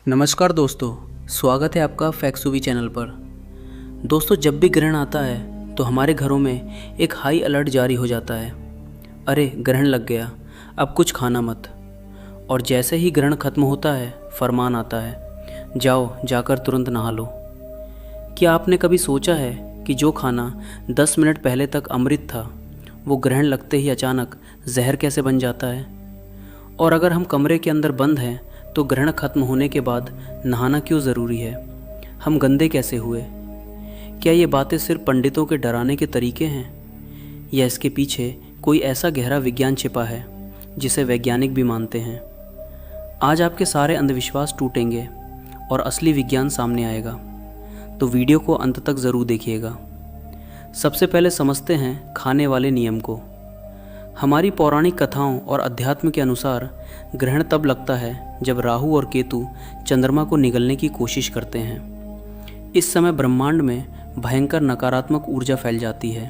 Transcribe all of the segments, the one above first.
नमस्कार दोस्तों, स्वागत है आपका फैक्सुवी चैनल पर। दोस्तों, जब भी ग्रहण आता है तो हमारे घरों में एक हाई अलर्ट जारी हो जाता है। अरे ग्रहण लग गया, अब कुछ खाना मत। और जैसे ही ग्रहण खत्म होता है फरमान आता है, जाओ जाकर तुरंत नहा लो। क्या आपने कभी सोचा है कि जो खाना 10 मिनट पहले तक अमृत था वो ग्रहण लगते ही अचानक जहर कैसे बन जाता है? और अगर हम कमरे के अंदर बंद हैं तो ग्रहण खत्म होने के बाद नहाना क्यों ज़रूरी है? हम गंदे कैसे हुए? क्या ये बातें सिर्फ पंडितों के डराने के तरीके हैं, या इसके पीछे कोई ऐसा गहरा विज्ञान छिपा है जिसे वैज्ञानिक भी मानते हैं? आज आपके सारे अंधविश्वास टूटेंगे और असली विज्ञान सामने आएगा, तो वीडियो को अंत तक ज़रूर देखिएगा। सबसे पहले समझते हैं खाने वाले नियम को। हमारी पौराणिक कथाओं और अध्यात्म के अनुसार ग्रहण तब लगता है जब राहु और केतु चंद्रमा को निगलने की कोशिश करते हैं। इस समय ब्रह्मांड में भयंकर नकारात्मक ऊर्जा फैल जाती है।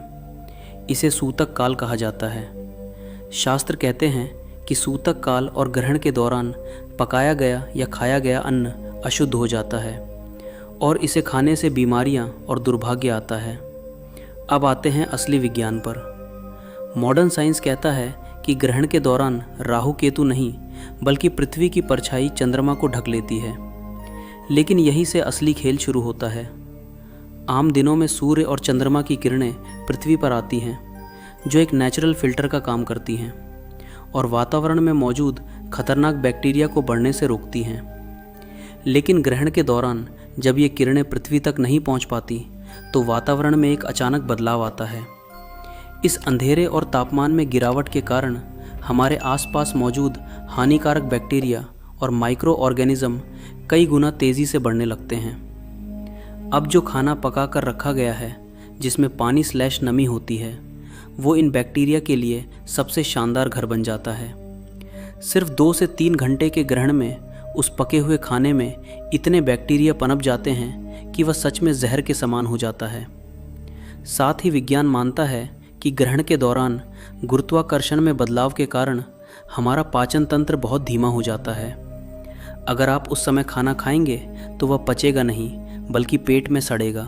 इसे सूतक काल कहा जाता है। शास्त्र कहते हैं कि सूतक काल और ग्रहण के दौरान पकाया गया या खाया गया अन्न अशुद्ध हो जाता है और इसे खाने से बीमारियां और दुर्भाग्य आता है। अब आते हैं असली विज्ञान पर। मॉडर्न साइंस कहता है कि ग्रहण के दौरान राहु केतु नहीं बल्कि पृथ्वी की परछाई चंद्रमा को ढक लेती है। लेकिन यहीं से असली खेल शुरू होता है। आम दिनों में सूर्य और चंद्रमा की किरणें पृथ्वी पर आती हैं, जो एक नेचुरल फिल्टर का काम करती हैं और वातावरण में मौजूद खतरनाक बैक्टीरिया को बढ़ने से रोकती हैं। लेकिन ग्रहण के दौरान जब ये किरणें पृथ्वी तक नहीं पहुंच पाती तो वातावरण में एक अचानक बदलाव आता है। इस अंधेरे और तापमान में गिरावट के कारण हमारे आसपास मौजूद हानिकारक बैक्टीरिया और माइक्रो ऑर्गेनिज्म कई गुना तेज़ी से बढ़ने लगते हैं। अब जो खाना पका कर रखा गया है, जिसमें पानी/नमी होती है, वो इन बैक्टीरिया के लिए सबसे शानदार घर बन जाता है। सिर्फ 2 से 3 घंटे के ग्रहण में उस पके हुए खाने में इतने बैक्टीरिया पनप जाते हैं कि वह सच में जहर के समान हो जाता है। साथ ही विज्ञान मानता है कि ग्रहण के दौरान गुरुत्वाकर्षण में बदलाव के कारण हमारा पाचन तंत्र बहुत धीमा हो जाता है। अगर आप उस समय खाना खाएंगे तो वह पचेगा नहीं बल्कि पेट में सड़ेगा।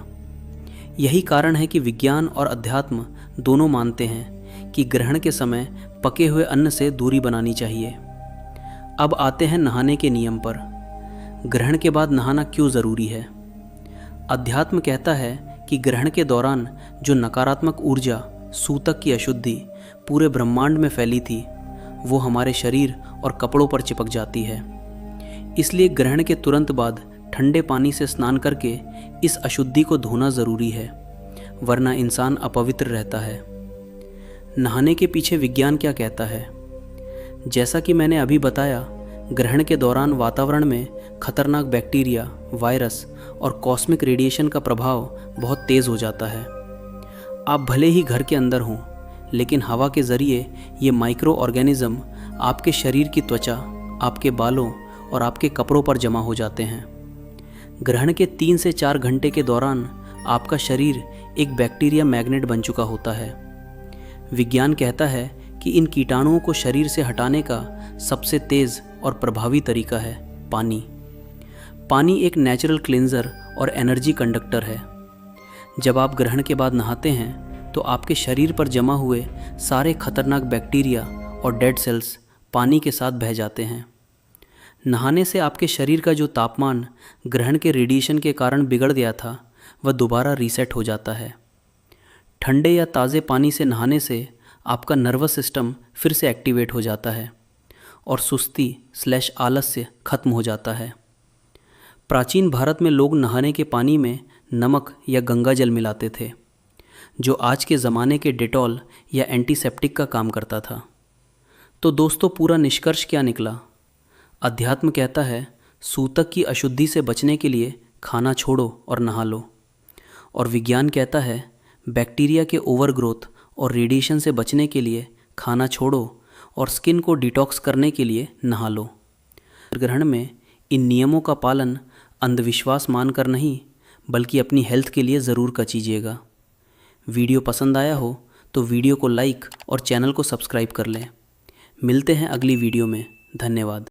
यही कारण है कि विज्ञान और अध्यात्म दोनों मानते हैं कि ग्रहण के समय पके हुए अन्न से दूरी बनानी चाहिए। अब आते हैं नहाने के नियम पर। ग्रहण के बाद नहाना क्यों ज़रूरी है? अध्यात्म कहता है कि ग्रहण के दौरान जो नकारात्मक ऊर्जा, सूतक की अशुद्धि पूरे ब्रह्मांड में फैली थी, वो हमारे शरीर और कपड़ों पर चिपक जाती है। इसलिए ग्रहण के तुरंत बाद ठंडे पानी से स्नान करके इस अशुद्धि को धोना ज़रूरी है, वरना इंसान अपवित्र रहता है। नहाने के पीछे विज्ञान क्या कहता है? जैसा कि मैंने अभी बताया, ग्रहण के दौरान वातावरण में खतरनाक बैक्टीरिया, वायरस और कॉस्मिक रेडिएशन का प्रभाव बहुत तेज़ हो जाता है। आप भले ही घर के अंदर हों, लेकिन हवा के ज़रिए ये माइक्रो ऑर्गेनिज्म आपके शरीर की त्वचा, आपके बालों और आपके कपड़ों पर जमा हो जाते हैं। ग्रहण के 3 से 4 घंटे के दौरान आपका शरीर एक बैक्टीरिया मैग्नेट बन चुका होता है। विज्ञान कहता है कि इन कीटाणुओं को शरीर से हटाने का सबसे तेज़ और प्रभावी तरीका है पानी। पानी एक नेचुरल क्लींजर और एनर्जी कंडक्टर है। जब आप ग्रहण के बाद नहाते हैं तो आपके शरीर पर जमा हुए सारे खतरनाक बैक्टीरिया और डेड सेल्स पानी के साथ बह जाते हैं। नहाने से आपके शरीर का जो तापमान ग्रहण के रेडिएशन के कारण बिगड़ गया था, वह दोबारा रीसेट हो जाता है। ठंडे या ताज़े पानी से नहाने से आपका नर्वस सिस्टम फिर से एक्टिवेट हो जाता है और सुस्ती/आलस्य खत्म हो जाता है। प्राचीन भारत में लोग नहाने के पानी में नमक या गंगा जल मिलाते थे, जो आज के ज़माने के डेटॉल या एंटीसेप्टिक का काम करता था। तो दोस्तों, पूरा निष्कर्ष क्या निकला? अध्यात्म कहता है सूतक की अशुद्धि से बचने के लिए खाना छोड़ो और नहा लो, और विज्ञान कहता है बैक्टीरिया के ओवरग्रोथ और रेडिएशन से बचने के लिए खाना छोड़ो और स्किन को डिटॉक्स करने के लिए नहा लो। ग्रहण में इन नियमों का पालन अंधविश्वास मानकर नहीं बल्कि अपनी हेल्थ के लिए ज़रूर कीजिएगा। वीडियो पसंद आया हो तो वीडियो को लाइक और चैनल को सब्सक्राइब कर लें। मिलते हैं अगली वीडियो में। धन्यवाद।